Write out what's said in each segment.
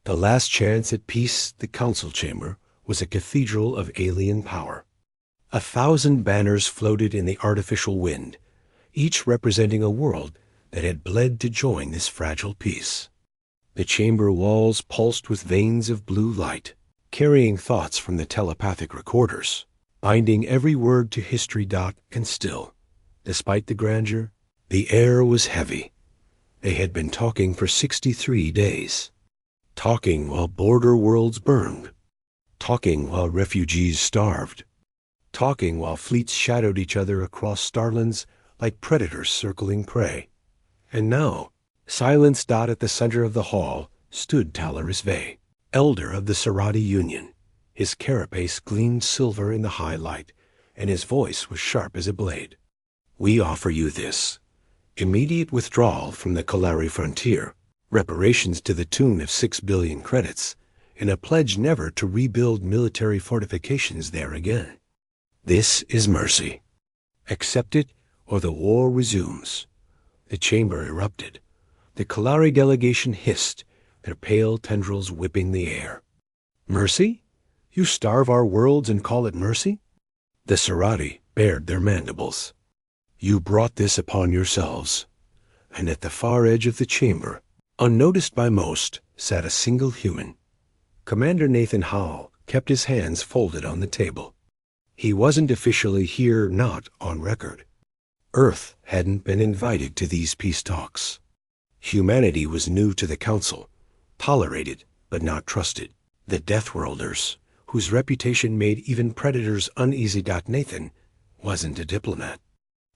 The last chance at peace, the council chamber, was a cathedral of alien power. 1,000 banners floated in the artificial wind, each representing a world that had bled to join this fragile peace. The chamber walls pulsed with veins of blue light, carrying thoughts from the telepathic recorders, binding every word to history. And still, despite the grandeur, the air was heavy. They had been talking for 63 days. Talking while border worlds burned. Talking while refugees starved. Talking while fleets shadowed each other across starlands like predators circling prey. And now, silenced at the center of the hall, stood Talaris Vey, elder of the Serati Union. His carapace gleamed silver in the high light, and his voice was sharp as a blade. We offer you this: immediate withdrawal from the Kalari frontier, reparations to the tune of 6 billion credits, and a pledge never to rebuild military fortifications there again. This is mercy. Accept it, or the war resumes. The chamber erupted. The Kalari delegation hissed, their pale tendrils whipping the air. Mercy? You starve our worlds and call it mercy? The Serati bared their mandibles. You brought this upon yourselves. And at the far edge of the chamber, unnoticed by most, sat a single human. Commander Nathan Howell kept his hands folded on the table. He wasn't officially here, not on record. Earth hadn't been invited to these peace talks. Humanity was new to the council, tolerated but not trusted. The Deathworlders, whose reputation made even predators uneasy. Nathan wasn't a diplomat.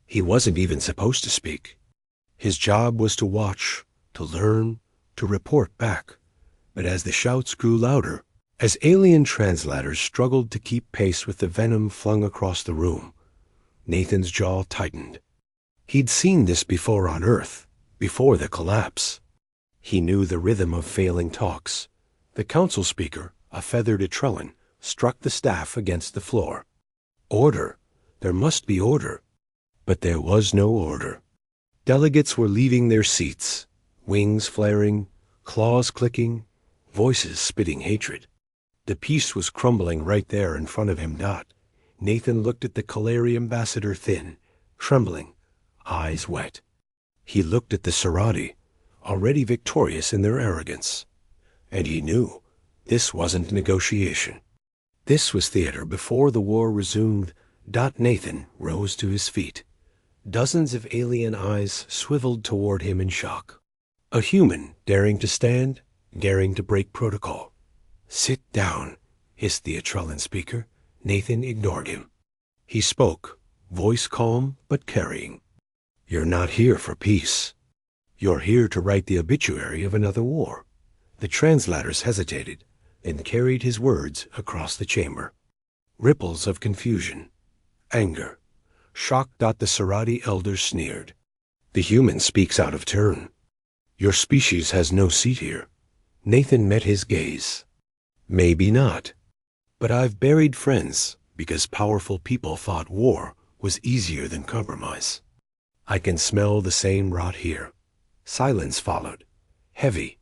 He wasn't even supposed to speak. His job was to watch, to learn, to report back. But as the shouts grew louder, as alien translators struggled to keep pace with the venom flung across the room, Nathan's jaw tightened. He'd seen this before on Earth, before the collapse. He knew the rhythm of failing talks. The council speaker, a feathered Etrellan, struck the staff against the floor. Order. There must be order. But there was no order. Delegates were leaving their seats, wings flaring, claws clicking, voices spitting hatred. The peace was crumbling right there in front of him. Nathan looked at the Kalari ambassador, thin, trembling, eyes wet. He looked at the Serati, already victorious in their arrogance. And he knew this wasn't negotiation. This was theater before the war resumed. Nathan rose to his feet. Dozens of alien eyes swiveled toward him in shock. A human daring to stand, daring to break protocol. Sit down, hissed the Etrellan speaker. Nathan ignored him. He spoke, voice calm but carrying. You're not here for peace. You're here to write the obituary of another war. The translators hesitated, then carried his words across the chamber. Ripples of confusion, anger, shock. The Serati elder sneered. The human speaks out of turn. Your species has no seat here. Nathan met his gaze. Maybe not. But I've buried friends because powerful people thought war was easier than compromise. I can smell the same rot here. Silence followed. Heavy,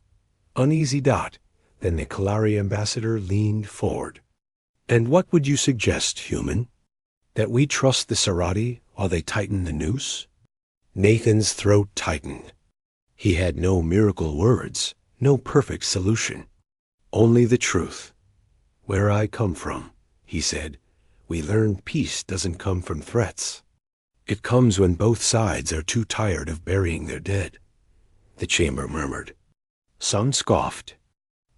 uneasy. Then the Kalari ambassador leaned forward. And what would you suggest, human? That we trust the Serati while they tighten the noose? Nathan's throat tightened. He had no miracle words, no perfect solution. Only the truth. Where I come from, he said, we learned peace doesn't come from threats. It comes when both sides are too tired of burying their dead. The chamber murmured. Some scoffed.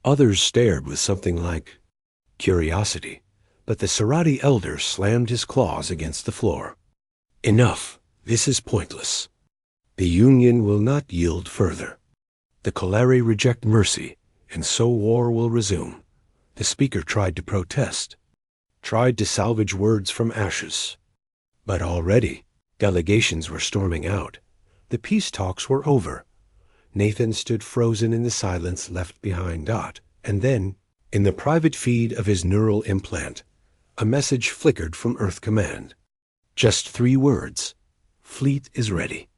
Others stared with something like curiosity. But the Serati elder slammed his claws against the floor. Enough. This is pointless. The Union will not yield further. The Kalari reject mercy, and so war will resume. The speaker tried to protest, tried to salvage words from ashes. But already, delegations were storming out. The peace talks were over. Nathan stood frozen in the silence left behind. And then, in the private feed of his neural implant, a message flickered from Earth Command. Just 3 words. Fleet is ready.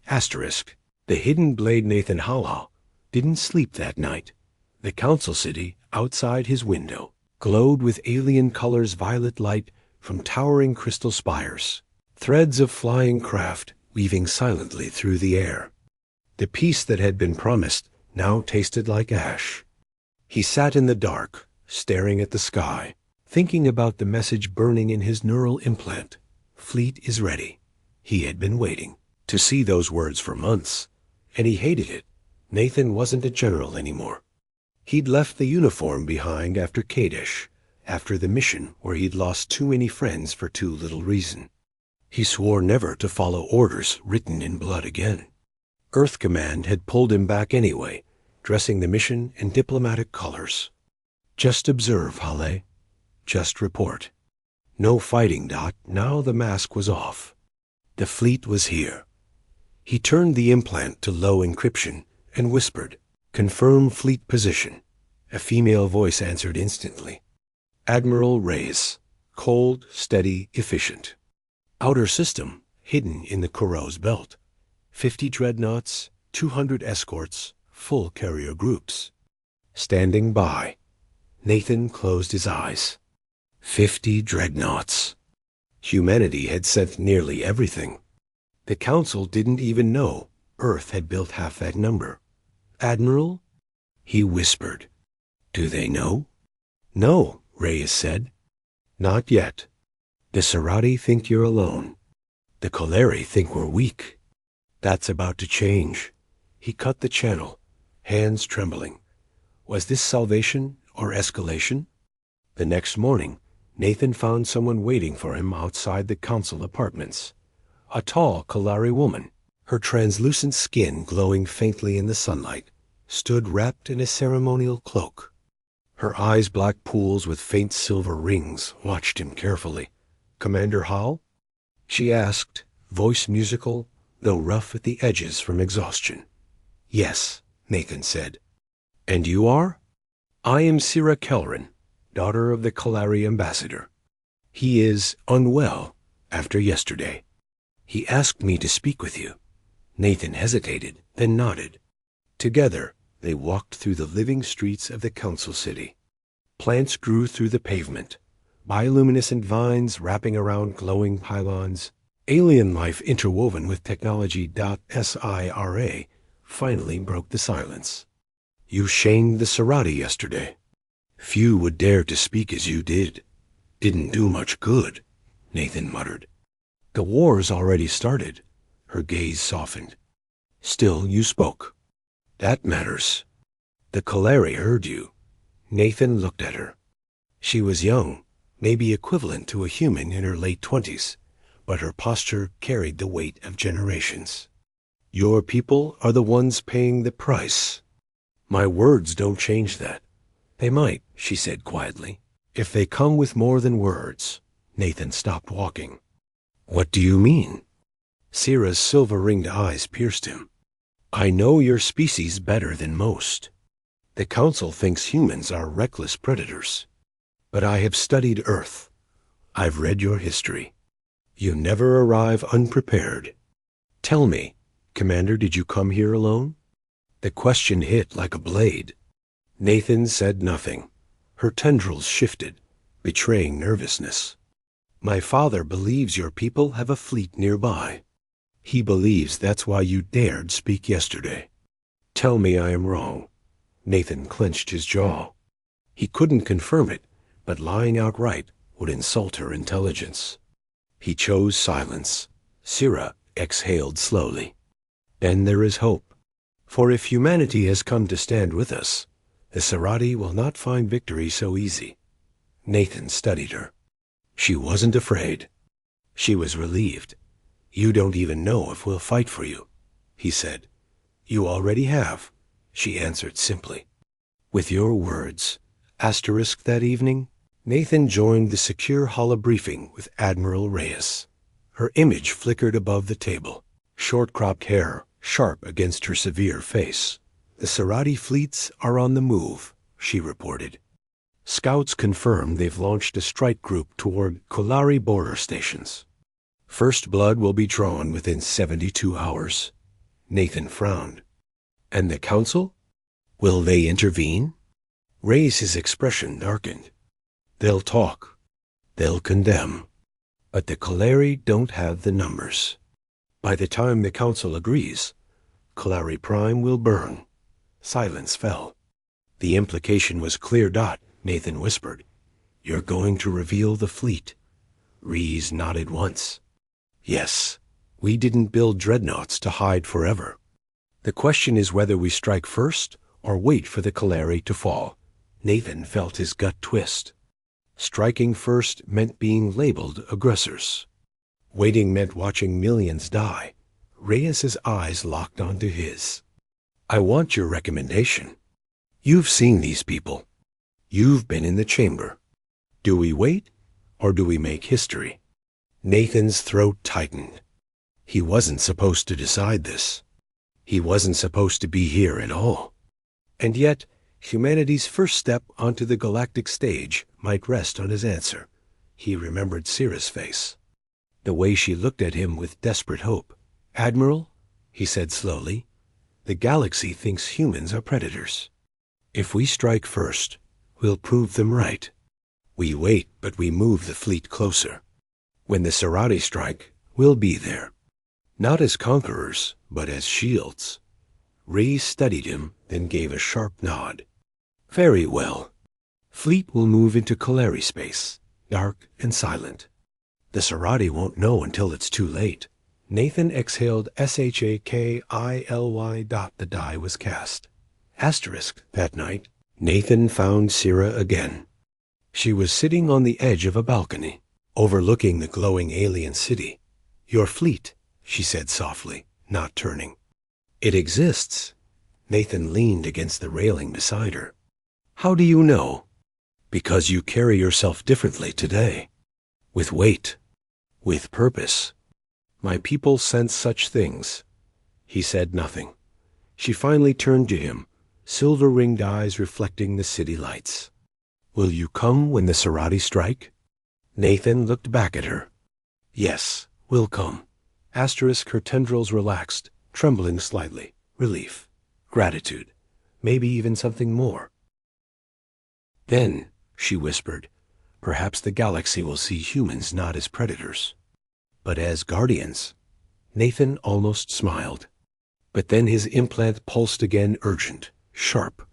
Asterisk. The hidden blade Nathan Howell didn't sleep that night. The council city, outside his window, glowed with alien colors, violet light from towering crystal spires, threads of flying craft weaving silently through the air. The peace that had been promised now tasted like ash. He sat in the dark, staring at the sky, thinking about the message burning in his neural implant. Fleet is ready. He had been waiting to see those words for months, and he hated it. Nathan wasn't a general anymore. He'd left the uniform behind after Kadesh, after the mission where he'd lost too many friends for too little reason. He swore never to follow orders written in blood again. Earth Command had pulled him back anyway, dressing the mission in diplomatic colors. Just observe, Halle. Just report. No fighting, Dot. Now the mask was off. The fleet was here. He turned the implant to low encryption and whispered, "Confirm fleet position." A female voice answered instantly. Admiral Reyes. Cold, steady, efficient. Outer system, hidden in the Kuros belt. 50 dreadnoughts, 200 escorts, full carrier groups. Standing by. Nathan closed his eyes. 50 dreadnoughts. Humanity had sent nearly everything. The Council didn't even know Earth had built half that number. Admiral? He whispered. Do they know? No, Reyes said. Not yet. The Serati think you're alone. The Coleri think we're weak. That's about to change. He cut the channel, hands trembling. Was this salvation or escalation? The next morning, Nathan found someone waiting for him outside the council apartments. A tall Kalari woman, her translucent skin glowing faintly in the sunlight, stood wrapped in a ceremonial cloak. Her eyes, black pools with faint silver rings, watched him carefully. Commander Hal? She asked, voice musical, though rough at the edges from exhaustion. Yes, Nathan said. And you are? I am Sira Kelrin, daughter of the Kalari ambassador. He is unwell after yesterday. He asked me to speak with you. Nathan hesitated, then nodded. Together, they walked through the living streets of the council city. Plants grew through the pavement, bioluminescent vines wrapping around glowing pylons. Alien life interwoven with technology. Sira finally broke the silence. You shamed the Serati yesterday. Few would dare to speak as you did. Didn't do much good, Nathan muttered. The war's already started. Her gaze softened. Still, you spoke. That matters. The Coleri heard you. Nathan looked at her. She was young, maybe equivalent to a human in her late 20s, but her posture carried the weight of generations. Your people are the ones paying the price. My words don't change that. They might, she said quietly, if they come with more than words. Nathan stopped walking. What do you mean? Sira's silver-ringed eyes pierced him. I know your species better than most. The Council thinks humans are reckless predators. But I have studied Earth. I've read your history. You never arrive unprepared. Tell me, Commander, did you come here alone? The question hit like a blade. Nathan said nothing. Her tendrils shifted, betraying nervousness. My father believes your people have a fleet nearby. He believes that's why you dared speak yesterday. Tell me I am wrong. Nathan clenched his jaw. He couldn't confirm it, but lying outright would insult her intelligence. He chose silence. Sira exhaled slowly. Then there is hope. For if humanity has come to stand with us, the Serati will not find victory so easy. Nathan studied her. She wasn't afraid. She was relieved. You don't even know if we'll fight for you, he said. You already have, she answered simply. With your words. Asterisk that evening, Nathan joined the secure holobriefing with Admiral Reyes. Her image flickered above the table, short-cropped hair sharp against her severe face. The Serati fleets are on the move, she reported. Scouts confirm they've launched a strike group toward Kolari border stations. First blood will be drawn within 72 hours. Nathan frowned. And the Council? Will they intervene? Ray's expression darkened. They'll talk. They'll condemn. But the Kaleri don't have the numbers. By the time the Council agrees, Kaleri Prime will burn. Silence fell. The implication was clear. Nathan whispered. You're going to reveal the fleet. Rees nodded once. Yes, we didn't build dreadnoughts to hide forever. The question is whether we strike first or wait for the Kaleri to fall. Nathan felt his gut twist. Striking first meant being labeled aggressors. Waiting meant watching millions die. Reyes's eyes locked onto his. I want your recommendation. You've seen these people. You've been in the chamber. Do we wait, or do we make history? Nathan's throat tightened. He wasn't supposed to decide this. He wasn't supposed to be here at all. And yet, humanity's first step onto the galactic stage might rest on his answer. He remembered Syrah's face. The way she looked at him with desperate hope. Admiral, he said slowly, the galaxy thinks humans are predators. If we strike first, we'll prove them right. We wait, but we move the fleet closer. When the Serati strike, we'll be there. Not as conquerors, but as shields. Reyes studied him, then gave a sharp nod. Very well. Fleet will move into Kaleri space, dark and silent. The Serati won't know until it's too late. Nathan exhaled Shakily. The die was cast. Asterisk. That night, Nathan found Syrah again. She was sitting on the edge of a balcony, overlooking the glowing alien city. Your fleet, she said softly, not turning. It exists. Nathan leaned against the railing beside her. How do you know? Because you carry yourself differently today. With weight. With purpose. My people sense such things. He said nothing. She finally turned to him, silver-ringed eyes reflecting the city lights. Will you come when the Serati strike? Nathan looked back at her. Yes, we'll come. Asterisk. Her tendrils relaxed, trembling slightly. Relief. Gratitude. Maybe even something more. Then, she whispered, perhaps the galaxy will see humans not as predators, but as guardians. Nathan almost smiled. But then his implant pulsed again, urgent, sharp.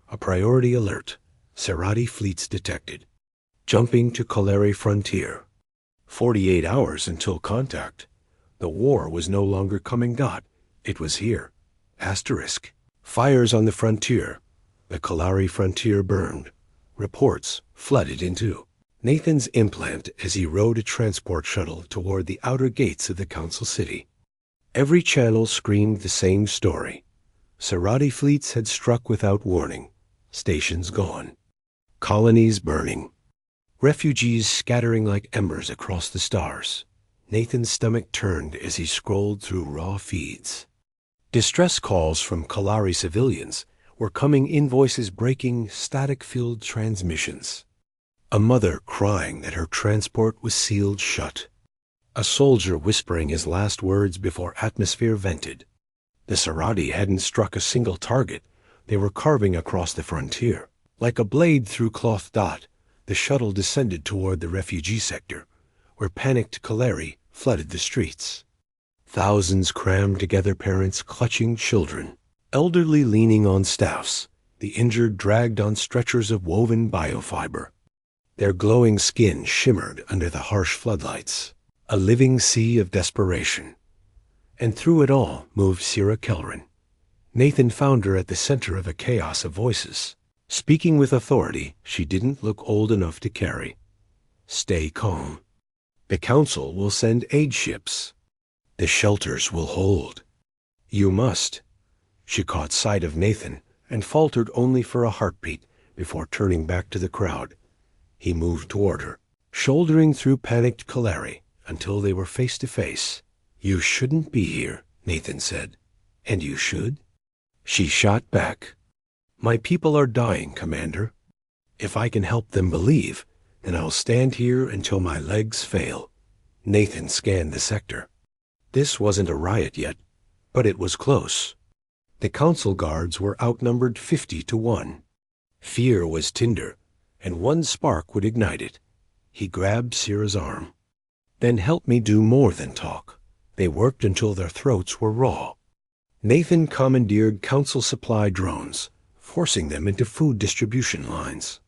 A priority alert. Serati fleets detected. Jumping to Kaleri frontier. 48 hours until contact. The war was no longer coming. It was here. Asterisk. Fires on the frontier. The Kaleri frontier burned. Reports flooded into Nathan's implant as he rode a transport shuttle toward the outer gates of the Council City. Every channel screamed the same story. Serati fleets had struck without warning. Stations gone. Colonies burning. Refugees scattering like embers across the stars. Nathan's stomach turned as he scrolled through raw feeds. Distress calls from Kaleri civilians were coming in, voices breaking static-filled transmissions. A mother crying that her transport was sealed shut. A soldier whispering his last words before atmosphere vented. The Serati hadn't struck a single target. They were carving across the frontier. Like a blade through cloth. The shuttle descended toward the refugee sector, where panicked Kaleri flooded the streets. Thousands crammed together, parents clutching children, elderly leaning on staffs, the injured dragged on stretchers of woven biofiber. Their glowing skin shimmered under the harsh floodlights, a living sea of desperation. And through it all moved Syrah Kellrin. Nathan found her at the center of a chaos of voices. Speaking with authority she didn't look old enough to carry. Stay calm. The Council will send aid ships. The shelters will hold. You must. She caught sight of Nathan and faltered only for a heartbeat before turning back to the crowd. He moved toward her, shouldering through panicked Kaleri until they were face to face. You shouldn't be here, Nathan said. And you should? She shot back. My people are dying, Commander. If I can help them believe, then I'll stand here until my legs fail. Nathan scanned the sector. This wasn't a riot yet, but it was close. The council guards were outnumbered 50 to 1. Fear was tinder, and one spark would ignite it. He grabbed Sierra's arm. Then help me do more than talk. They worked until their throats were raw. Nathan commandeered council supply drones, forcing them into food distribution lines.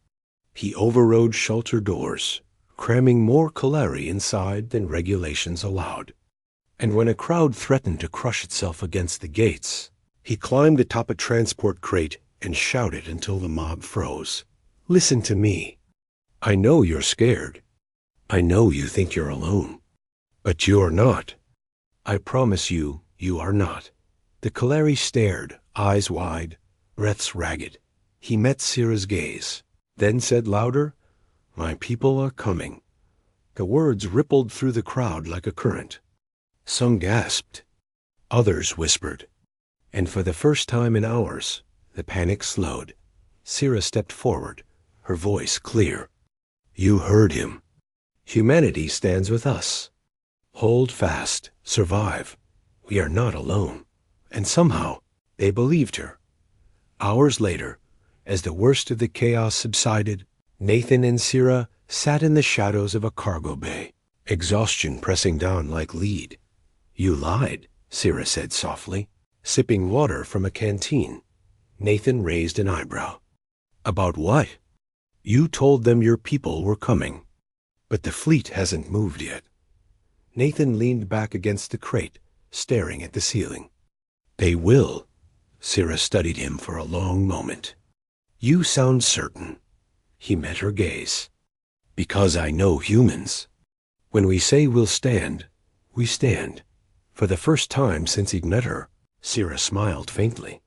He overrode shelter doors, cramming more Kalari inside than regulations allowed. And when a crowd threatened to crush itself against the gates, he climbed atop a transport crate and shouted until the mob froze. Listen to me. I know you're scared. I know you think you're alone. But you're not. I promise you, you are not. The Kalari stared, eyes wide, breaths ragged. He met Sierra's gaze, then said louder, My people are coming. The words rippled through the crowd like a current. Some gasped. Others whispered. And for the first time in hours, the panic slowed. Sierra stepped forward, her voice clear. You heard him. Humanity stands with us. Hold fast, survive. We are not alone. And somehow, they believed her. Hours later, as the worst of the chaos subsided, Nathan and Sierra sat in the shadows of a cargo bay, exhaustion pressing down like lead. You lied, Sierra said softly, sipping water from a canteen. Nathan raised an eyebrow. About what? You told them your people were coming. But the fleet hasn't moved yet. Nathan leaned back against the crate, staring at the ceiling. They will. Sierra studied him for a long moment. You sound certain. He met her gaze. Because I know humans. When we say we'll stand, we stand. For the first time since he'd met her, Sierra smiled faintly.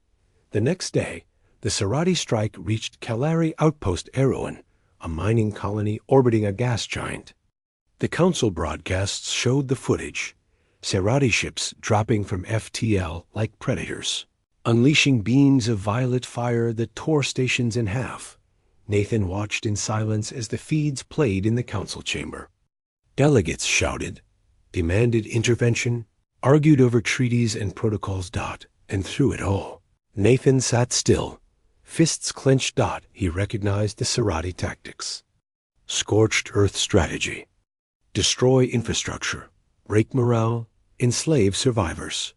The next day, the Serati strike reached Kalari Outpost Erewhon, a mining colony orbiting a gas giant. The council broadcasts showed the footage, Serati ships dropping from FTL like predators, unleashing beams of violet fire that tore stations in half. Nathan watched in silence as the feeds played in the council chamber. Delegates shouted, demanded intervention, argued over treaties and protocols. And through it all, Nathan sat still, fists clenched. He recognized the Serati tactics. Scorched earth strategy. Destroy infrastructure, break morale, enslave survivors.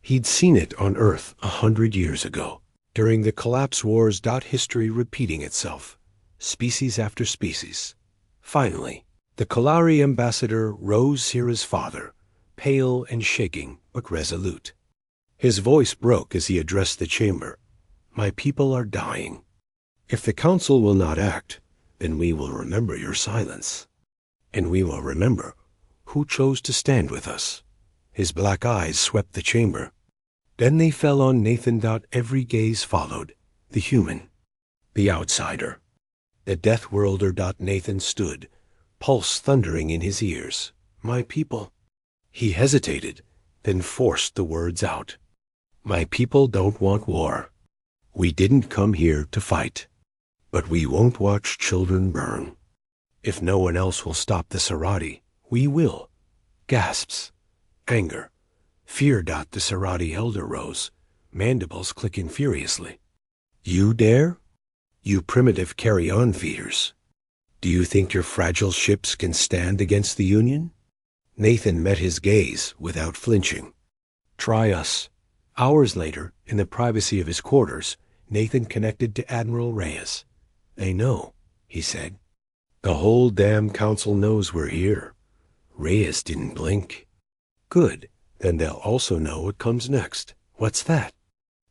He'd seen it on Earth 100 years ago, during the collapse wars. History repeating itself, species after species. Finally, the Kalari ambassador rose, Sierra's father, pale and shaking but resolute. His voice broke as he addressed the chamber. My people are dying. If the council will not act, then we will remember your silence. And we will remember who chose to stand with us. His black eyes swept the chamber. Then they fell on Nathan. Every gaze followed. The human. The outsider. The death worlder. Nathan stood, pulse thundering in his ears. My people. He hesitated, then forced the words out. My people don't want war. We didn't come here to fight. But we won't watch children burn. If no one else will stop the Serati, we will. Gasps. Anger. Fear. The Serati elder rose, mandibles clicking furiously. You dare? You primitive carry-on feeders. Do you think your fragile ships can stand against the Union? Nathan met his gaze without flinching. Try us. Hours later, in the privacy of his quarters, Nathan connected to Admiral Reyes. They know, he said. The whole damn council knows we're here. Reyes didn't blink. Good. Then they'll also know what comes next. What's that?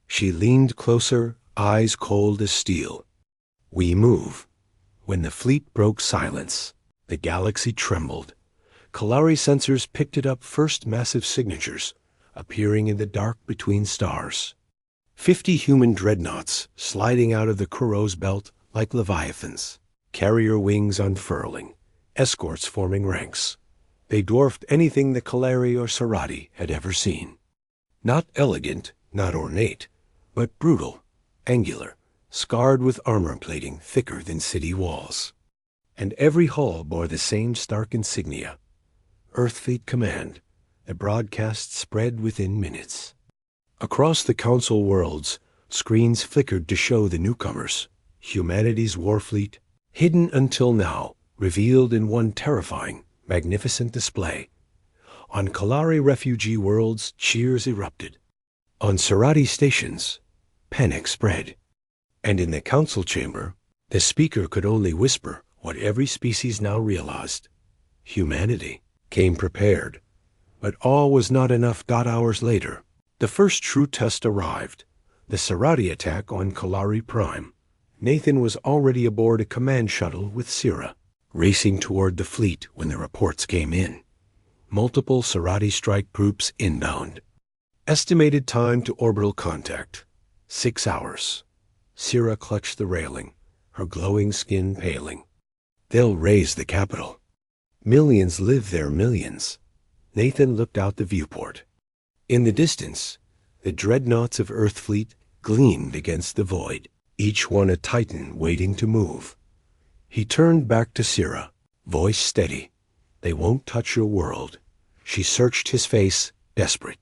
She leaned closer, eyes cold as steel. We move. When the fleet broke silence, the galaxy trembled. Kalari sensors picked it up, first massive signatures, appearing in the dark between stars. 50 human dreadnoughts sliding out of the Kuros belt like leviathans, carrier wings unfurling, escorts forming ranks. They dwarfed anything the Kalari or Serati had ever seen. Not elegant, not ornate, but brutal, angular, scarred with armor plating thicker than city walls. And every hull bore the same stark insignia. Earthfleet Command. The broadcast spread within minutes. Across the council worlds, screens flickered to show the newcomers, humanity's Warfleet, hidden until now, revealed in one terrifying, magnificent display. On Kalari refugee worlds, cheers erupted. On Serati stations, panic spread. And in the council chamber, the speaker could only whisper what every species now realized. Humanity came prepared. But all was not enough. Hours later, the first true test arrived. The Serati attack on Kalari Prime. Nathan was already aboard a command shuttle with Sira, racing toward the fleet when the reports came in. Multiple Serati strike groups inbound. Estimated time to orbital contact, 6 hours. Sira clutched the railing, her glowing skin paling. They'll raise the capital. Millions live there, millions. Nathan looked out the viewport. In the distance, the dreadnoughts of Earthfleet gleamed against the void, each one a titan waiting to move. He turned back to Sira, voice steady. They won't touch your world. She searched his face, desperate.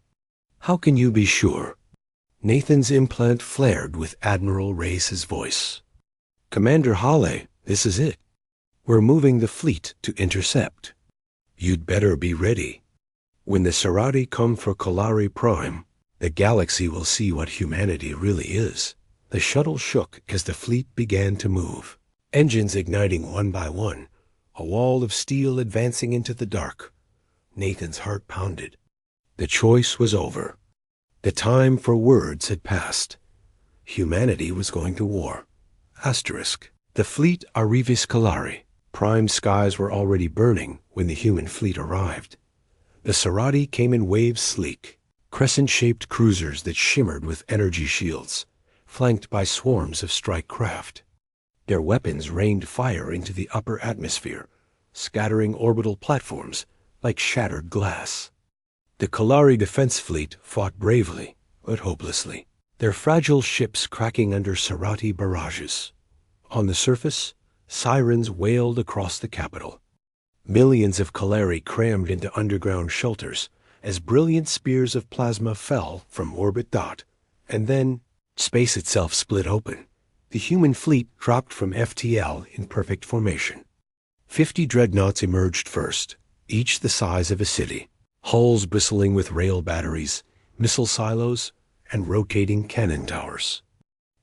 How can you be sure? Nathan's implant flared with Admiral Reyes' voice. Commander Hale, this is it. We're moving the fleet to intercept. You'd better be ready. When the Serati come for Kalari Prime, the galaxy will see what humanity really is. The shuttle shook as the fleet began to move, engines igniting one by one, a wall of steel advancing into the dark. Nathan's heart pounded. The choice was over. The time for words had passed. Humanity was going to war. Asterisk. The fleet Arrivis Kalari. Prime skies were already burning when the human fleet arrived. The Serati came in waves sleek, crescent-shaped cruisers that shimmered with energy shields, flanked by swarms of strike craft. Their weapons rained fire into the upper atmosphere, scattering orbital platforms like shattered glass. The Kalari defense fleet fought bravely, but hopelessly, their fragile ships cracking under Serati barrages. On the surface, sirens wailed across the capital. Millions of Kalari crammed into underground shelters as brilliant spears of plasma fell from orbit. And then, space itself split open. The human fleet dropped from FTL in perfect formation. 50 dreadnoughts emerged first, each the size of a city, hulls bristling with rail batteries, missile silos, and rotating cannon towers.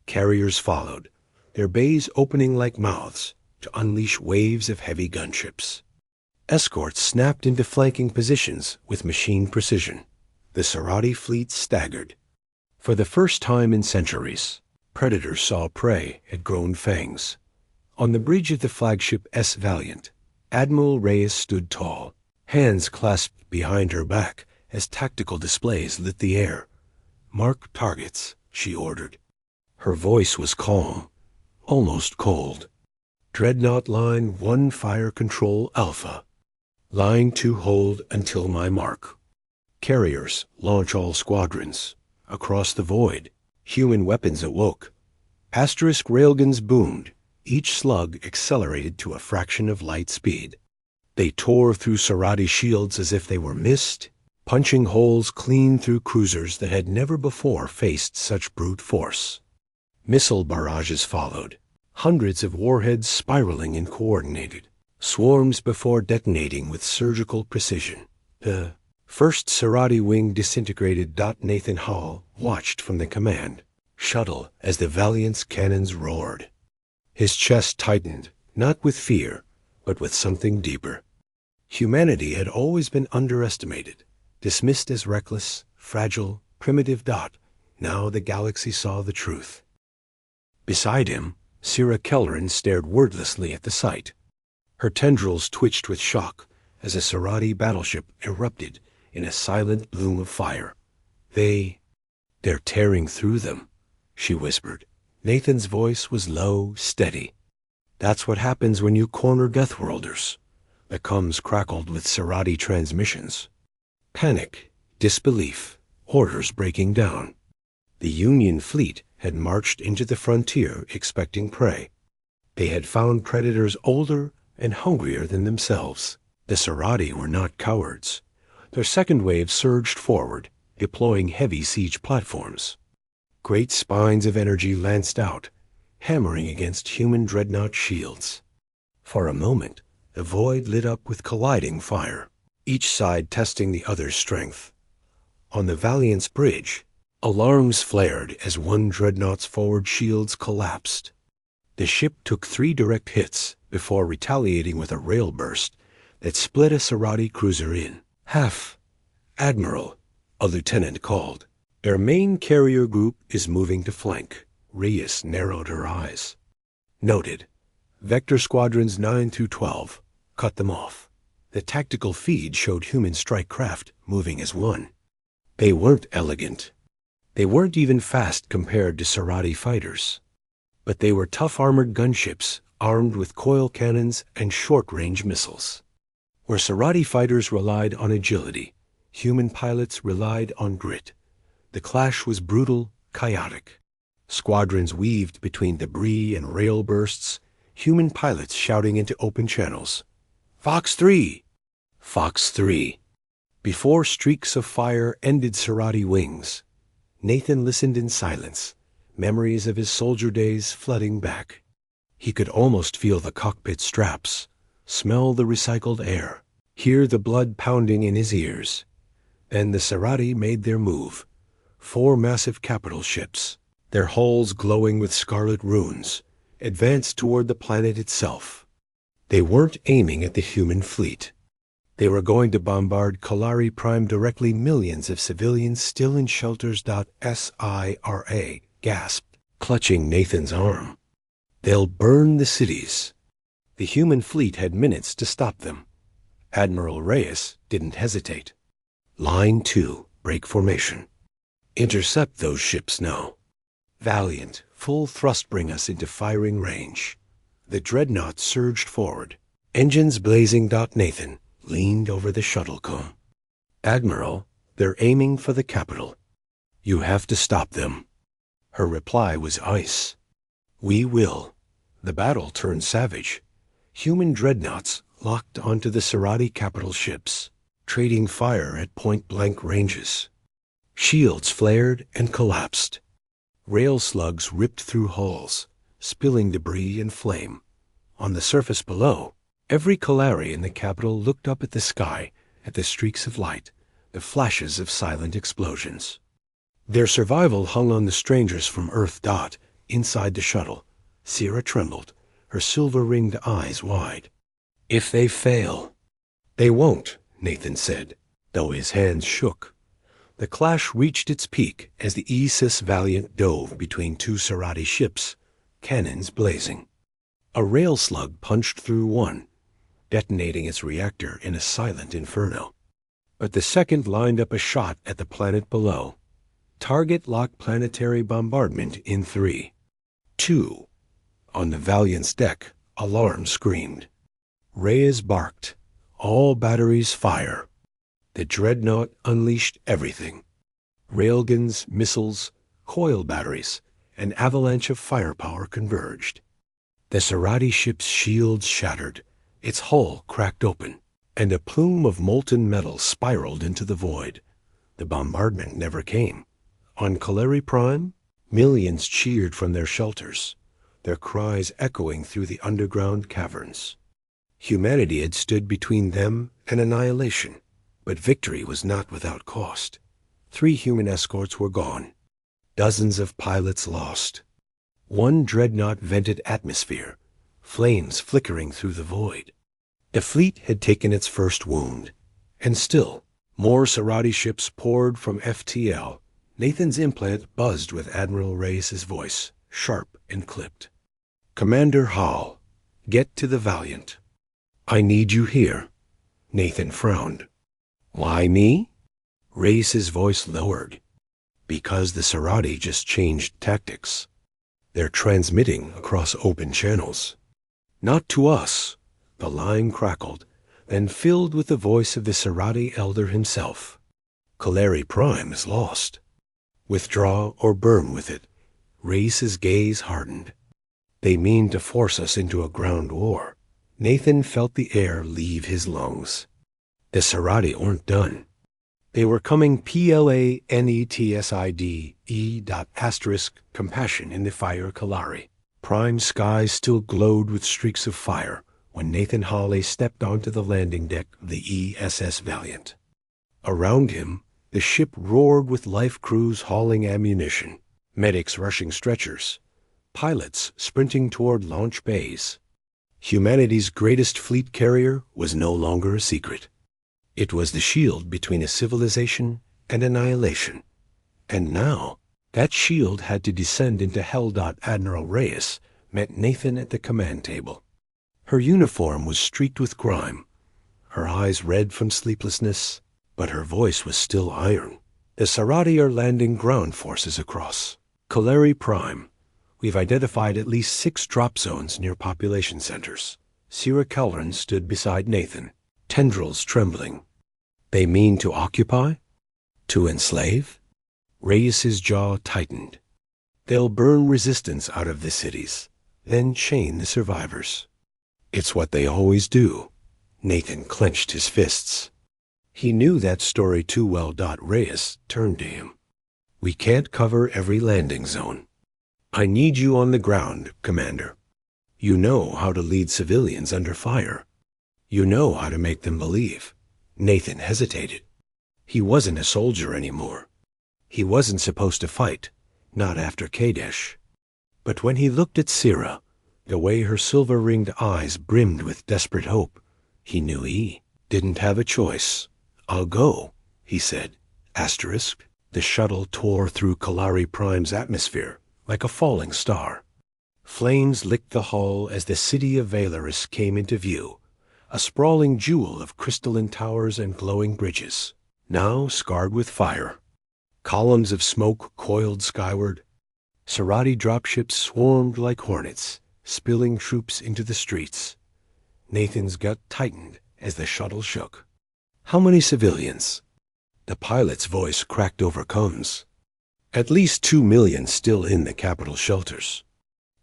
Carriers followed, their bays opening like mouths to unleash waves of heavy gunships. Escorts snapped into flanking positions with machine precision. The Serati fleet staggered. For the first time in centuries, predators saw prey had grown fangs. On the bridge of the flagship S Valiant, Admiral Reyes stood tall, hands clasped behind her back as tactical displays lit the air. "Mark targets," she ordered. Her voice was calm, almost cold. "Dreadnought Line 1 Fire Control Alpha. Line 2 hold until my mark. Carriers, launch all squadrons." Across the void, human weapons awoke. Asterisk railguns boomed, each slug accelerated to a fraction of light speed. They tore through Serati shields as if they were mist, punching holes clean through cruisers that had never before faced such brute force. Missile barrages followed, hundreds of warheads spiraling and coordinated, swarms before detonating with surgical precision. The first Serati wing disintegrated. Nathan Hall watched from the command shuttle as the Valiant's cannons roared. His chest tightened, not with fear, but with something deeper. Humanity had always been underestimated, dismissed as reckless, fragile, primitive. Now the galaxy saw the truth. Beside him, Sira Kelleran stared wordlessly at the sight. Her tendrils twitched with shock as a Serati battleship erupted in a silent bloom of fire. They're tearing through them," she whispered. Nathan's voice was low, steady. "That's what happens when you corner Deathworlders." The comms crackled with Serati transmissions. Panic, disbelief, orders breaking down. The Union fleet had marched into the frontier expecting prey. They had found predators older and hungrier than themselves. The Serati were not cowards. Their second wave surged forward, deploying heavy siege platforms. Great spines of energy lanced out, hammering against human dreadnought shields. For a moment, the void lit up with colliding fire, each side testing the other's strength. On the Valiant's bridge, alarms flared as one dreadnought's forward shields collapsed. The ship took 3 direct hits before retaliating with a rail burst that split a Serati cruiser in half. "Admiral," a lieutenant called. "Their main carrier group is moving to flank." Reyes narrowed her eyes. "Noted. Vector Squadrons 9 through 12. Cut them off." The tactical feed showed human strike craft moving as one. They weren't elegant. They weren't even fast compared to Serati fighters. But they were tough armored gunships armed with coil cannons and short-range missiles. Where Serati fighters relied on agility, human pilots relied on grit. The clash was brutal, chaotic. Squadrons weaved between debris and rail bursts, human pilots shouting into open channels. "Fox 3! Fox 3! Before streaks of fire ended Serati wings, Nathan listened in silence, memories of his soldier days flooding back. He could almost feel the cockpit straps, smell the recycled air, hear the blood pounding in his ears. Then the Serati made their move. 4 massive capital ships, their hulls glowing with scarlet runes, advanced toward the planet itself. They weren't aiming at the human fleet. They were going to bombard Calari Prime directly. Millions of civilians still in shelters. Sira gasped, clutching Nathan's arm. "They'll burn the cities." The human fleet had minutes to stop them. Admiral Reyes didn't hesitate. "Line 2, break formation. Intercept those ships now. Valiant, full thrust bring us into firing range." The dreadnought surged forward, engines blazing. Nathan leaned over the shuttlecom. "Admiral, they're aiming for the capital. You have to stop them." Her reply was ice. "We will." The battle turned savage. Human dreadnoughts locked onto the Serati capital ships, trading fire at point-blank ranges. Shields flared and collapsed. Rail slugs ripped through hulls, spilling debris and flame. On the surface below, every Calari in the capital looked up at the sky, at the streaks of light, the flashes of silent explosions. Their survival hung on the strangers from Earth. Inside the shuttle, Sierra trembled, her silver-ringed eyes wide. "If they fail." "They won't," Nathan said, though his hands shook. The clash reached its peak as the Esis Valiant dove between 2 Serati ships, cannons blazing. A rail slug punched through one, detonating its reactor in a silent inferno. But the second lined up a shot at the planet below. Target locked planetary bombardment in 3, 2. On the Valiant's deck, alarm screamed. Reyes barked. "All batteries fire." The dreadnought unleashed everything. Railguns, missiles, coil batteries, an avalanche of firepower converged. The Serati ship's shields shattered, its hull cracked open, and a plume of molten metal spiraled into the void. The bombardment never came. On Calari Prime, millions cheered from their shelters, their cries echoing through the underground caverns. Humanity had stood between them and annihilation, but victory was not without cost. 3 human escorts were gone, dozens of pilots lost. 1 dreadnought vented atmosphere, flames flickering through the void. The fleet had taken its first wound, and still more Serati ships poured from FTL. Nathan's implant buzzed with Admiral Reyes' voice, sharp and clipped. "Commander Hall, get to the Valiant." "I need you here." Nathan frowned. "Why me?" Reyes' voice lowered. "Because the Serati just changed tactics. They're transmitting across open channels." "Not to us." The line crackled, then filled with the voice of the Serati elder himself. "Calari Prime is lost. Withdraw or burn with it." Reyes' gaze hardened. "They mean to force us into a ground war." Nathan felt the air leave his lungs. The Serati weren't done. They were coming. PLANETSIDE. Compassion in the fire Calari. Prime skies still glowed with streaks of fire when Nathan Hawley stepped onto the landing deck of the ESS Valiant. Around him, the ship roared with life crews hauling ammunition, medics rushing stretchers, pilots sprinting toward launch bays. Humanity's greatest fleet carrier was no longer a secret. It was the shield between a civilization and annihilation. And now, that shield had to descend into Hell. Admiral Reyes met Nathan at the command table. Her uniform was streaked with grime, her eyes red from sleeplessness, but her voice was still iron. The Sarati are landing ground forces across Kaleri Prime. We've identified at least 6 drop zones near population centers. Sierra Kelleran stood beside Nathan, tendrils trembling. They mean to occupy? To enslave? Reyes's jaw tightened. They'll burn resistance out of the cities, then chain the survivors. It's what they always do. Nathan clenched his fists. He knew that story too well. Reyes turned to him. We can't cover every landing zone. I need you on the ground, Commander. You know how to lead civilians under fire. You know how to make them believe. Nathan hesitated. He wasn't a soldier anymore. He wasn't supposed to fight, not after Kadesh. But when he looked at Sierra, the way her silver-ringed eyes brimmed with desperate hope, he knew he didn't have a choice. I'll go, he said. Asterisk. The shuttle tore through Kaleri Prime's atmosphere like a falling star. Flames licked the hull as the city of Valeris came into view, a sprawling jewel of crystalline towers and glowing bridges, now scarred with fire. Columns of smoke coiled skyward. Sarati dropships swarmed like hornets, spilling troops into the streets. Nathan's gut tightened as the shuttle shook. How many civilians? The pilot's voice cracked over combs. At least 2 million still in the capital shelters.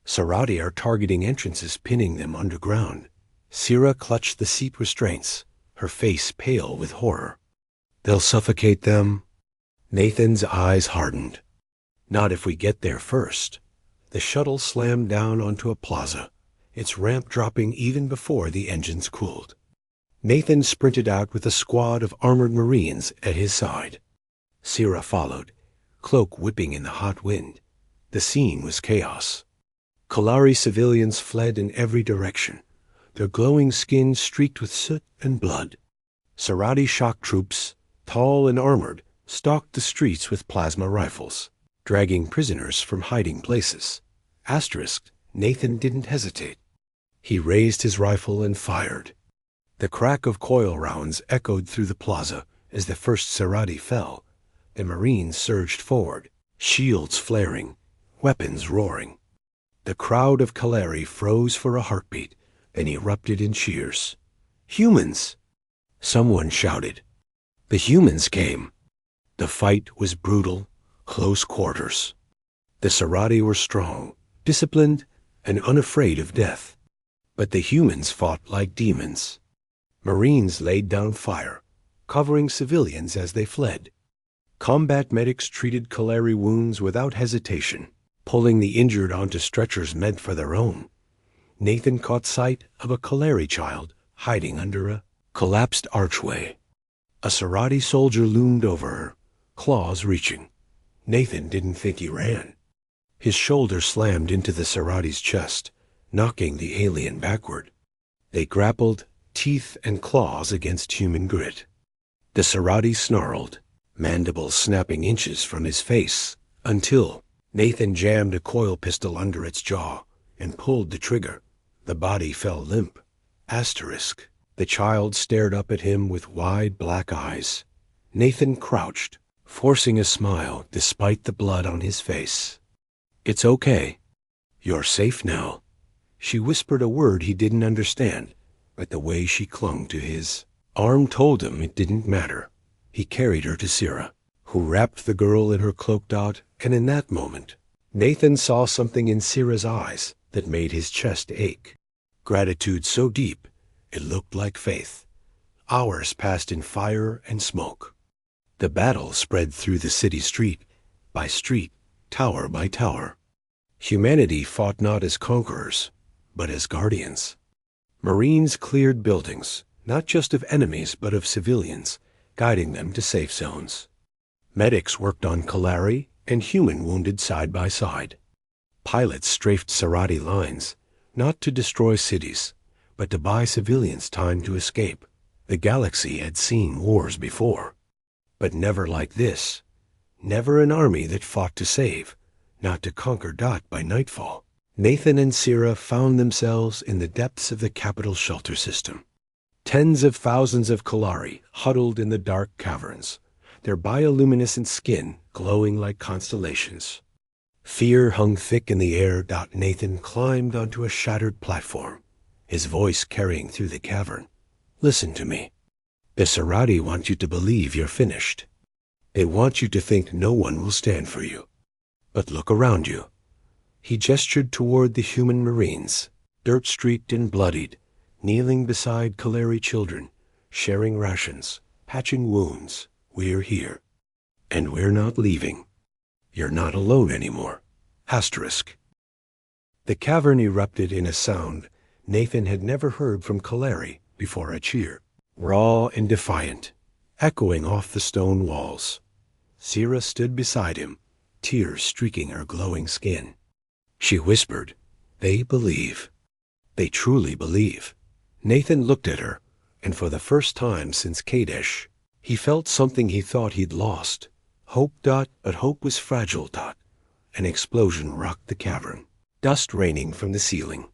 Sarati are targeting entrances, pinning them underground. Sierra clutched the seat restraints, her face pale with horror. They'll suffocate them. Nathan's eyes hardened. Not if we get there first. The shuttle slammed down onto a plaza, its ramp dropping even before the engines cooled. Nathan sprinted out with a squad of armored Marines at his side. Sierra followed, cloak whipping in the hot wind. The scene was chaos. Kaleri civilians fled in every direction, their glowing skin streaked with soot and blood. Sarati shock troops, tall and armored, stalked the streets with plasma rifles, dragging prisoners from hiding places. Asterisk. Nathan didn't hesitate. He raised his rifle and fired. The crack of coil rounds echoed through the plaza as the first Sarati fell. The Marines surged forward, shields flaring, weapons roaring. The crowd of Kaleri froze for a heartbeat, then erupted in cheers. Humans! Someone shouted. The humans came. The fight was brutal, close quarters. The Sarati were strong, disciplined, and unafraid of death. But the humans fought like demons. Marines laid down fire, covering civilians as they fled. Combat medics treated Kaleri wounds without hesitation, pulling the injured onto stretchers meant for their own. Nathan caught sight of a Kaleri child hiding under a collapsed archway. A Sarati soldier loomed over her, claws reaching. Nathan didn't think he ran. His shoulder slammed into the Sarati's chest, knocking the alien backward. They grappled, teeth and claws against human grit. The Sarati snarled, mandibles snapping inches from his face, until Nathan jammed a coil pistol under its jaw and pulled the trigger. The body fell limp. Asterisk. The child stared up at him with wide black eyes. Nathan crouched, forcing a smile despite the blood on his face. It's okay. You're safe now. She whispered a word he didn't understand, but the way she clung to his arm told him it didn't matter. He carried her to Sierra, who wrapped the girl in her cloak. And in that moment, Nathan saw something in Sierra's eyes that made his chest ache. Gratitude so deep, it looked like faith. Hours passed in fire and smoke. The battle spread through the city street by street, tower by tower. Humanity fought not as conquerors, but as guardians. Marines cleared buildings, not just of enemies but of civilians, guiding them to safe zones. Medics worked on Kalari and human wounded side by side. Pilots strafed Sarati lines, not to destroy cities, but to buy civilians time to escape. The galaxy had seen wars before, but never like this. Never an army that fought to save, not to conquer by nightfall. Nathan and Sira found themselves in the depths of the capital shelter system. Tens of thousands of Kalari huddled in the dark caverns, their bioluminescent skin glowing like constellations. Fear hung thick in the air. Nathan climbed onto a shattered platform, his voice carrying through the cavern. Listen to me. The Sarati want you to believe you're finished. They want you to think no one will stand for you. But look around you. He gestured toward the human Marines, dirt-streaked and bloodied, kneeling beside Kalari children, sharing rations, patching wounds. We're here. And we're not leaving. You're not alone anymore. Asterisk. The cavern erupted in a sound Nathan had never heard from Kalari before a cheer, raw and defiant, echoing off the stone walls. Sira stood beside him, tears streaking her glowing skin. She whispered, "They believe. They truly believe." Nathan looked at her, and for the first time since Kadesh, he felt something he thought he'd lost. Hope. But hope was fragile. An explosion rocked the cavern, dust raining from the ceiling.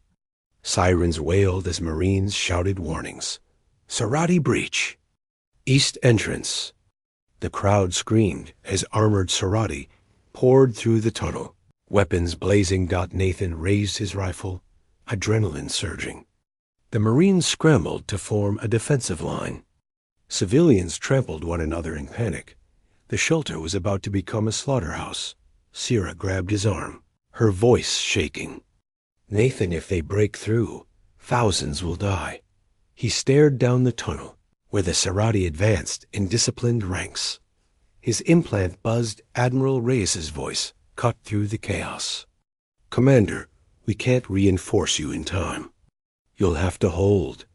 Sirens wailed as Marines shouted warnings. Sarati breach. East entrance. The crowd screamed as armored Sarati poured through the tunnel, weapons blazing. Nathan raised his rifle, adrenaline surging. The Marines scrambled to form a defensive line. Civilians trampled one another in panic. The shelter was about to become a slaughterhouse. Sira grabbed his arm, her voice shaking. Nathan, if they break through, thousands will die. He stared down the tunnel, where the Sarati advanced in disciplined ranks. His implant buzzed. Admiral Reyes's voice cut through the chaos. Commander, we can't reinforce you in time. You'll have to hold.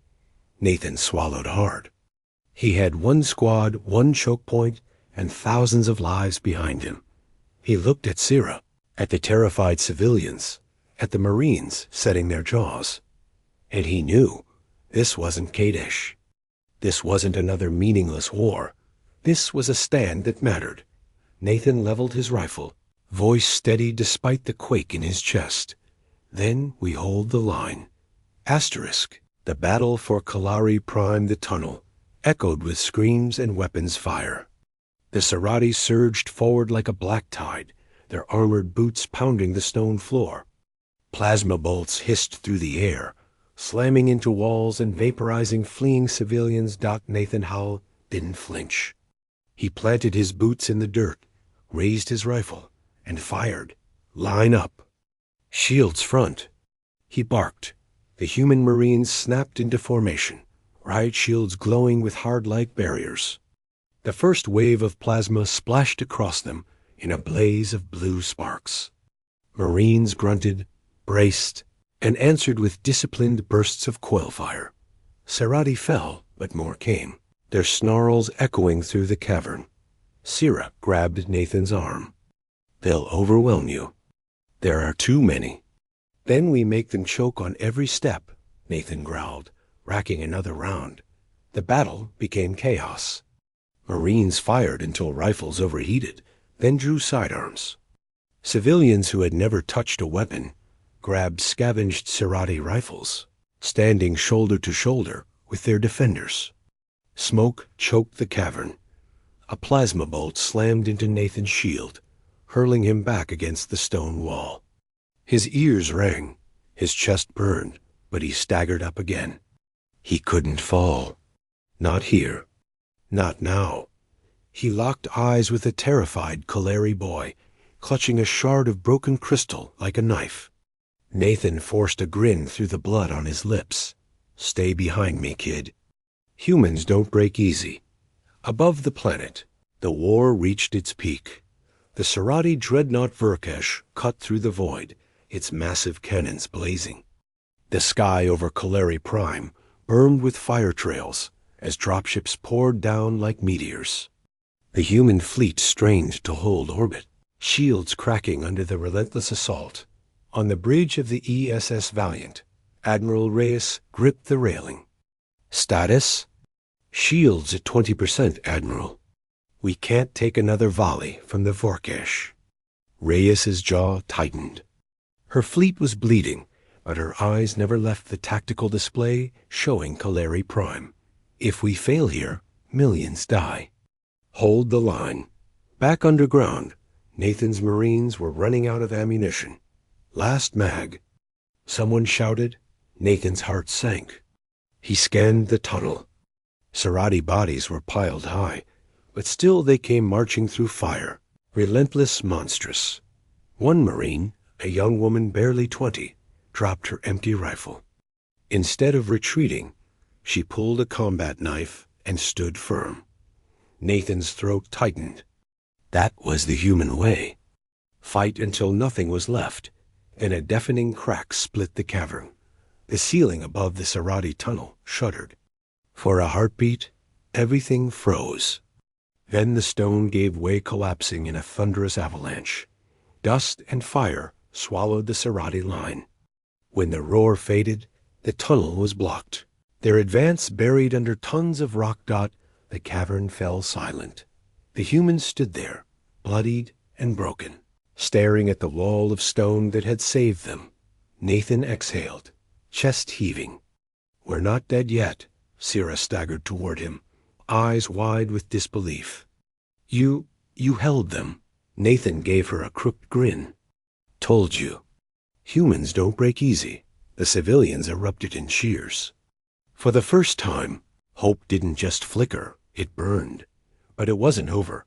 Nathan swallowed hard. He had one squad, one choke point, and thousands of lives behind him. He looked at Sira, at the terrified civilians, at the Marines setting their jaws. And he knew this wasn't Kadesh. This wasn't another meaningless war. This was a stand that mattered. Nathan leveled his rifle, voice steady despite the quake in his chest. Then we hold the line. Asterisk. The battle for Kalari primed. The tunnel echoed with screams and weapons fire. The Sarati surged forward like a black tide, their armored boots pounding the stone floor. Plasma bolts hissed through the air, slamming into walls and vaporizing fleeing civilians. Nathan Howell didn't flinch. He planted his boots in the dirt, raised his rifle, and fired. Line up. Shields front. He barked. The human Marines snapped into formation, riot shields glowing with hard-like barriers. The first wave of plasma splashed across them in a blaze of blue sparks. Marines grunted, braced, and answered with disciplined bursts of coil fire. Sarati fell, but more came, their snarls echoing through the cavern. Sira grabbed Nathan's arm. They'll overwhelm you. There are too many. Then we make them choke on every step, Nathan growled, racking another round. The battle became chaos. Marines fired until rifles overheated, then drew sidearms. Civilians who had never touched a weapon grabbed scavenged Sarati rifles, standing shoulder to shoulder with their defenders. Smoke choked the cavern. A plasma bolt slammed into Nathan's shield, hurling him back against the stone wall. His ears rang, his chest burned, but he staggered up again. He couldn't fall. Not here. Not now. He locked eyes with a terrified Kalari boy, clutching a shard of broken crystal like a knife. Nathan forced a grin through the blood on his lips. Stay behind me, kid. Humans don't break easy. Above the planet, the war reached its peak. The Sarati dreadnought Verkesh cut through the void, its massive cannons blazing. The sky over Kaleri Prime burned with fire trails as dropships poured down like meteors. The human fleet strained to hold orbit, shields cracking under the relentless assault. On the bridge of the ESS Valiant, Admiral Reyes gripped the railing. "Status?" "Shields at 20%, Admiral. We can't take another volley from the Vorkash." Reyes's jaw tightened. Her fleet was bleeding, but her eyes never left the tactical display showing Kaleri Prime. "If we fail here, millions die." "Hold the line." Back underground, Nathan's Marines were running out of ammunition. "Last mag." Someone shouted. Nathan's heart sank. He scanned the tunnel. Serati bodies were piled high, but still they came marching through fire, relentless, monstrous. One Marine, a young woman barely 20, dropped her empty rifle. Instead of retreating, she pulled a combat knife and stood firm. Nathan's throat tightened. That was the human way. Fight until nothing was left, then a deafening crack split the cavern. The ceiling above the Serati tunnel shuddered. For a heartbeat, everything froze. Then the stone gave way, collapsing in a thunderous avalanche. Dust and fire swallowed the Serati line. When the roar faded, the tunnel was blocked. Their advance buried under tons of rock. The cavern fell silent. The humans stood there, bloodied and broken, staring at the wall of stone that had saved them. Nathan exhaled, chest heaving. "We're not dead yet." Sira staggered toward him, eyes wide with disbelief. You held them." Nathan gave her a crooked grin. "Told you. Humans don't break easy." The civilians erupted in cheers. For the first time, hope didn't just flicker, it burned. But it wasn't over.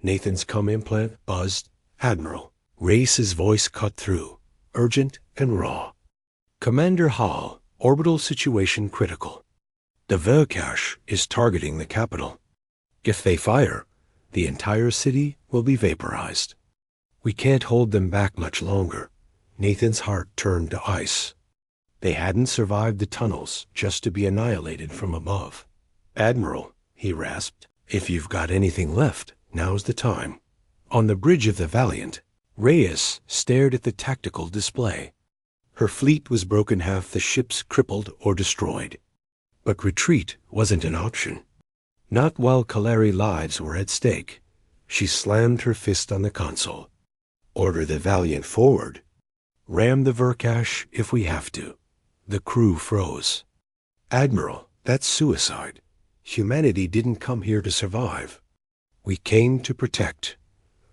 Nathan's cum implant buzzed. "Admiral." Reyes's voice cut through, urgent and raw. "Commander Hall, orbital situation critical. The Vorkash is targeting the capital. If they fire, the entire city will be vaporized. We can't hold them back much longer." Nathan's heart turned to ice. They hadn't survived the tunnels just to be annihilated from above. "Admiral," he rasped, "if you've got anything left, now's the time." On the bridge of the Valiant, Reyes stared at the tactical display. Her fleet was broken, half the ships crippled or destroyed. But retreat wasn't an option. Not while Kaleri lives were at stake. She slammed her fist on the console. "Order the Valiant forward. Ram the Vorkash if we have to." The crew froze. "Admiral, that's suicide. Humanity didn't come here to survive. We came to protect."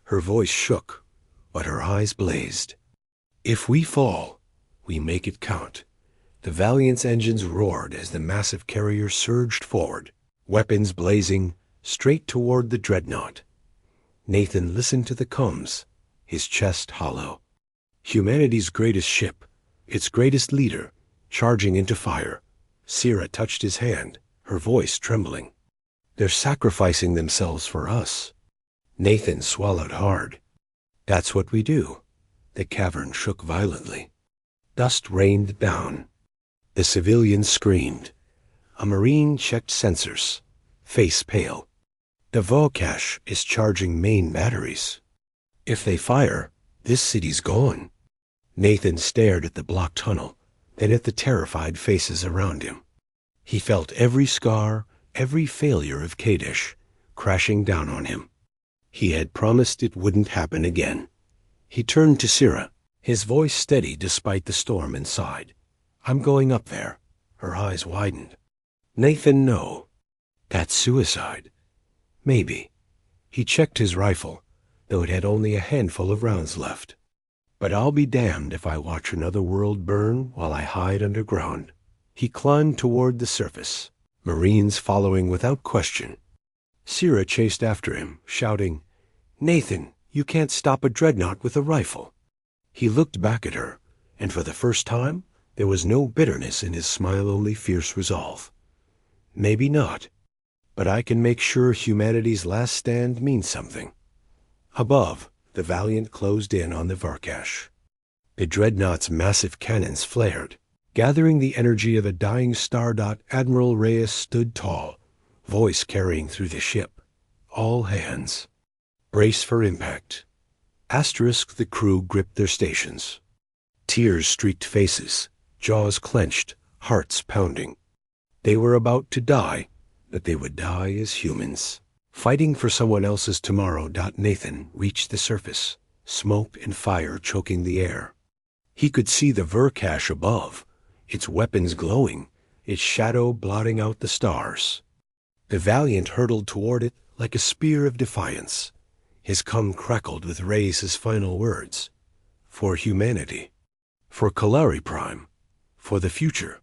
Her voice shook, but her eyes blazed. "If we fall, we make it count." The Valiant's engines roared as the massive carrier surged forward, weapons blazing, straight toward the dreadnought. Nathan listened to the comms, his chest hollow. Humanity's greatest ship, its greatest leader, charging into fire. Sira touched his hand, her voice trembling. "They're sacrificing themselves for us." Nathan swallowed hard. "That's what we do." The cavern shook violently. Dust rained down. The civilians screamed. A Marine checked sensors, face pale. "The Vorkash is charging main batteries. If they fire, this city's gone." Nathan stared at the blocked tunnel, then at the terrified faces around him. He felt every scar, every failure of Kadesh, crashing down on him. He had promised it wouldn't happen again. He turned to Sira, his voice steady despite the storm inside. "I'm going up there." Her eyes widened. "Nathan, no. That's suicide." "Maybe." He checked his rifle, though it had only a handful of rounds left. "But I'll be damned if I watch another world burn while I hide underground." He climbed toward the surface, Marines following without question. Sira chased after him, shouting, "Nathan, you can't stop a dreadnought with a rifle." He looked back at her, and for the first time, there was no bitterness in his smile, only fierce resolve. "Maybe not, but I can make sure humanity's last stand means something." Above, the Valiant closed in on the Vorkash. The dreadnought's massive cannons flared. Gathering the energy of a dying star. Admiral Reyes stood tall, voice carrying through the ship. All hands. Brace for impact. The crew gripped their stations. Tears streaked faces, jaws clenched, hearts pounding. They were about to die, but they would die as humans. Fighting for someone else's tomorrow. Nathan reached the surface, smoke and fire choking the air. He could see the Vercache above, its weapons glowing, its shadow blotting out the stars. The Valiant hurtled toward it like a spear of defiance. His cum crackled with Reyes' final words. For humanity. For Kalari Prime. For the future.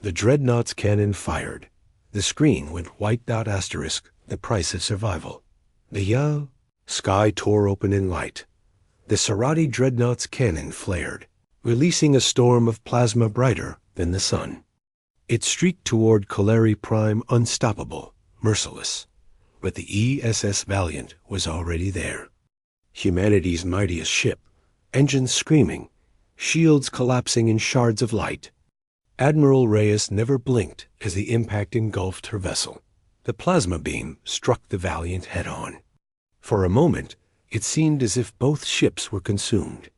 The dreadnought's cannon fired. The screen went white. The price of survival. The sky tore open in light. The Sarati dreadnought's cannon flared, releasing a storm of plasma brighter than the sun. It streaked toward Kalari Prime, unstoppable, merciless. But the ESS Valiant was already there. Humanity's mightiest ship, engines screaming, shields collapsing in shards of light. Admiral Reyes never blinked as the impact engulfed her vessel. The plasma beam struck the Valiant head-on. For a moment, it seemed as if both ships were consumed.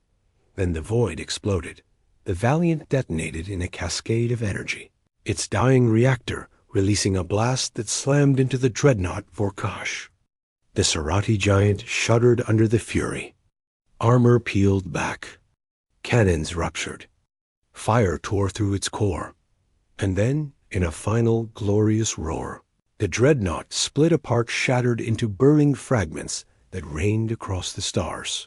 Then the void exploded. The Valiant detonated in a cascade of energy, its dying reactor releasing a blast that slammed into the dreadnought Vercache. The Sarati giant shuddered under the fury. Armor peeled back. Cannons ruptured. Fire tore through its core. And then, in a final glorious roar, the dreadnought split apart, shattered into burning fragments that rained across the stars.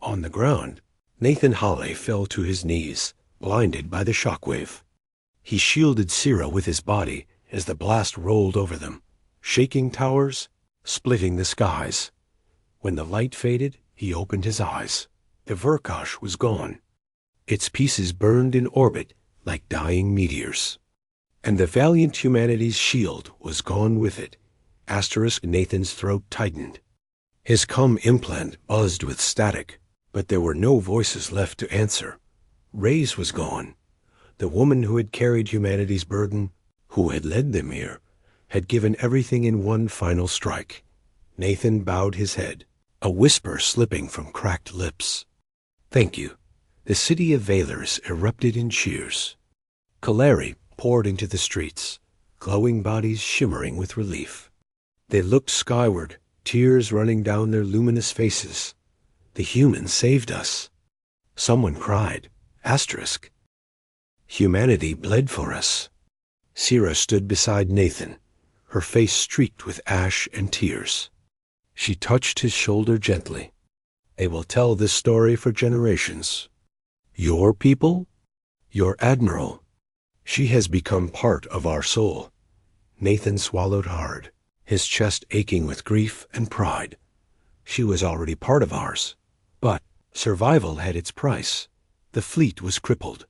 On the ground, Nathan Hawley fell to his knees, blinded by the shockwave. He shielded Sierra with his body as the blast rolled over them, shaking towers, splitting the skies. When the light faded, he opened his eyes. The Vercache was gone. Its pieces burned in orbit like dying meteors. And the Valiant Humanity's shield was gone with it. Nathan's throat tightened. His cum implant buzzed with static, but there were no voices left to answer. Reyes was gone. The woman who had carried humanity's burden, who had led them here, had given everything in one final strike. Nathan bowed his head, a whisper slipping from cracked lips. Thank you. The city of Valers erupted in cheers. Kalari poured into the streets, glowing bodies shimmering with relief. They looked skyward, tears running down their luminous faces. The humans saved us. Someone cried, *. Humanity bled for us. Sierra stood beside Nathan, her face streaked with ash and tears. She touched his shoulder gently. They will tell this story for generations. Your people? Your admiral. She has become part of our soul. Nathan swallowed hard, his chest aching with grief and pride. She was already part of ours. But survival had its price. The fleet was crippled.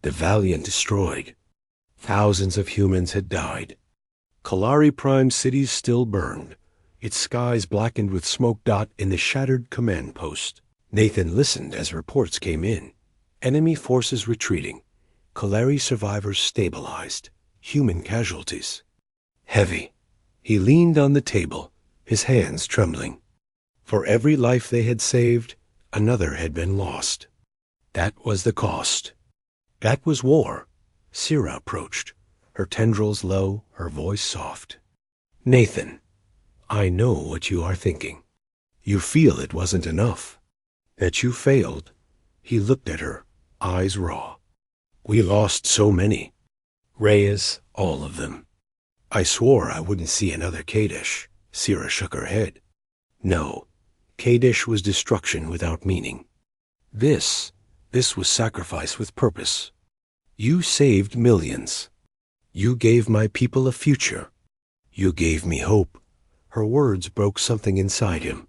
The Valiant destroyed. Thousands of humans had died. Kalari Prime cities still burned, its skies blackened with smoke. In the shattered command post, Nathan listened as reports came in. Enemy forces retreating. Kalari survivors stabilized. Human casualties. Heavy. He leaned on the table, his hands trembling. For every life they had saved, another had been lost. That was the cost. That was war. Sierra approached, her tendrils low, her voice soft. Nathan, I know what you are thinking. You feel it wasn't enough, that you failed. He looked at her, eyes raw. We lost so many. Reyes, all of them. I swore I wouldn't see another Kadesh. Sierra shook her head. No, Kadesh was destruction without meaning. This was sacrifice with purpose. You saved millions. You gave my people a future. You gave me hope. Her words broke something inside him.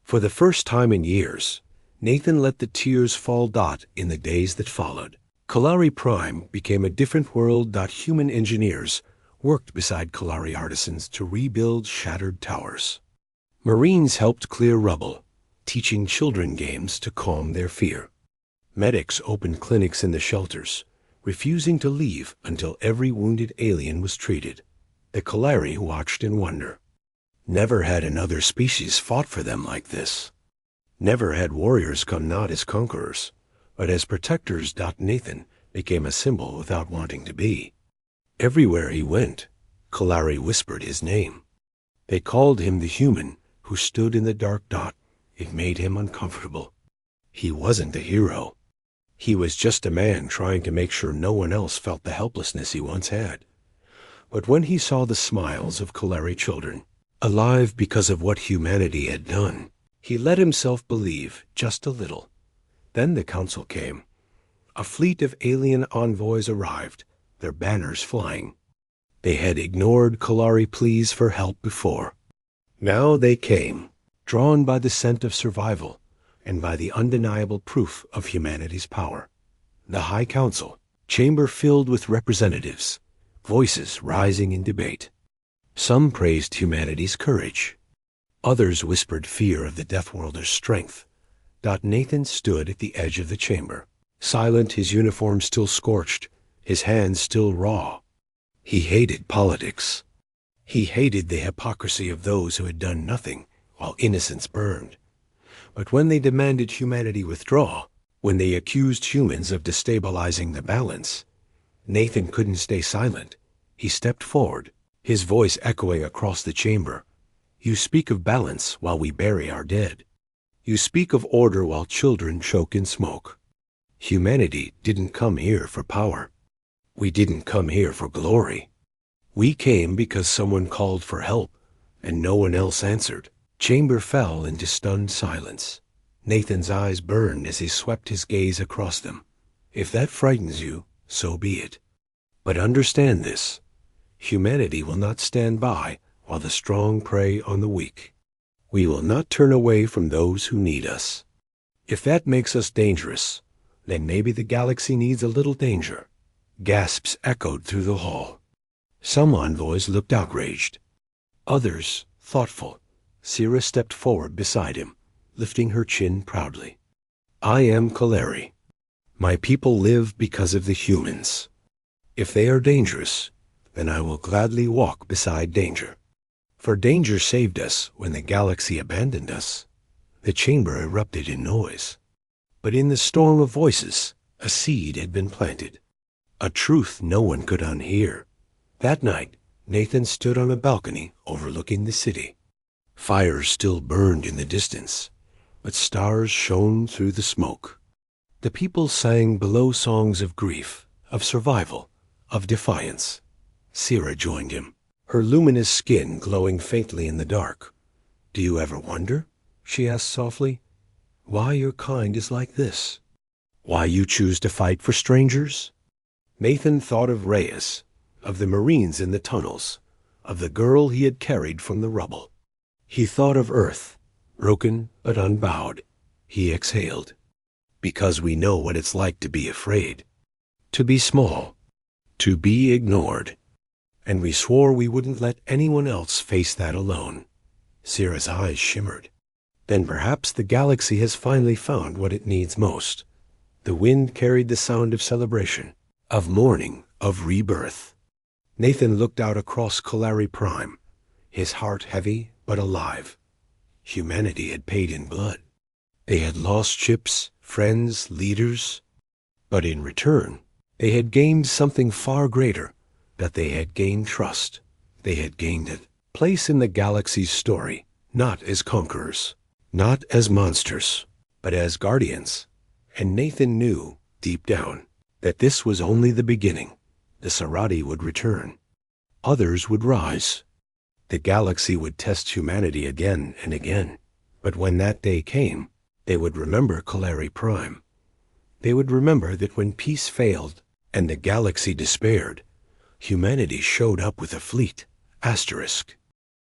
For the first time in years, Nathan let the tears fall. In the days that followed, Kalari Prime became a different world. Human engineers worked beside Kalari artisans to rebuild shattered towers. Marines helped clear rubble, teaching children games to calm their fear. Medics opened clinics in the shelters, refusing to leave until every wounded alien was treated. The Kalari watched in wonder. Never had another species fought for them like this. Never had warriors come not as conquerors, but as protectors. Nathan became a symbol without wanting to be. Everywhere he went, Kalari whispered his name. They called him the human who stood in the dark. It made him uncomfortable. He wasn't a hero. He was just a man trying to make sure no one else felt the helplessness he once had. But when he saw the smiles of Kalari children, alive because of what humanity had done, he let himself believe just a little. Then the council came. A fleet of alien envoys arrived, their banners flying. They had ignored Kalari pleas for help before. Now they came, drawn by the scent of survival and by the undeniable proof of humanity's power. The High Council, chamber filled with representatives, voices rising in debate. Some praised humanity's courage. Others whispered fear of the Deathworlder's strength. Nathan stood at the edge of the chamber, silent, his uniform still scorched, his hands still raw. He hated politics. He hated the hypocrisy of those who had done nothing while innocents burned. But when they demanded humanity withdraw, when they accused humans of destabilizing the balance, Nathan couldn't stay silent. He stepped forward, his voice echoing across the chamber. You speak of balance while we bury our dead. You speak of order while children choke in smoke. Humanity didn't come here for power. We didn't come here for glory. We came because someone called for help, and no one else answered. Chamber fell into stunned silence. Nathan's eyes burned as he swept his gaze across them. If that frightens you, so be it. But understand this. Humanity will not stand by while the strong prey on the weak. We will not turn away from those who need us. If that makes us dangerous, then maybe the galaxy needs a little danger. Gasps echoed through the hall. Some envoys looked outraged. Others, thoughtful. Sira stepped forward beside him, lifting her chin proudly. I am Kalari. My people live because of the humans. If they are dangerous, then I will gladly walk beside danger. For danger saved us when the galaxy abandoned us. The chamber erupted in noise. But in the storm of voices, a seed had been planted. A truth no one could unhear. That night, Nathan stood on a balcony overlooking the city. Fires still burned in the distance, but stars shone through the smoke. The people sang below songs of grief, of survival, of defiance. Sira joined him, her luminous skin glowing faintly in the dark. Do you ever wonder, she asked softly, why your kind is like this? Why you choose to fight for strangers? Nathan thought of Reyes, of the Marines in the tunnels, of the girl he had carried from the rubble. He thought of Earth, broken but unbowed. He exhaled. Because we know what it's like to be afraid, to be small, to be ignored. And we swore we wouldn't let anyone else face that alone. Sira's eyes shimmered. Then perhaps the galaxy has finally found what it needs most. The wind carried the sound of celebration, of mourning, of rebirth. Nathan looked out across Kalari Prime, his heart heavy but alive. Humanity had paid in blood. They had lost ships, friends, leaders. But in return, they had gained something far greater, that they had gained trust. They had gained a place in the galaxy's story, not as conquerors, not as monsters, but as guardians. And Nathan knew, deep down, that this was only the beginning. The Sarati would return. Others would rise. The galaxy would test humanity again and again. But when that day came, they would remember Kalari Prime. They would remember that when peace failed and the galaxy despaired, humanity showed up with a fleet, asterisk,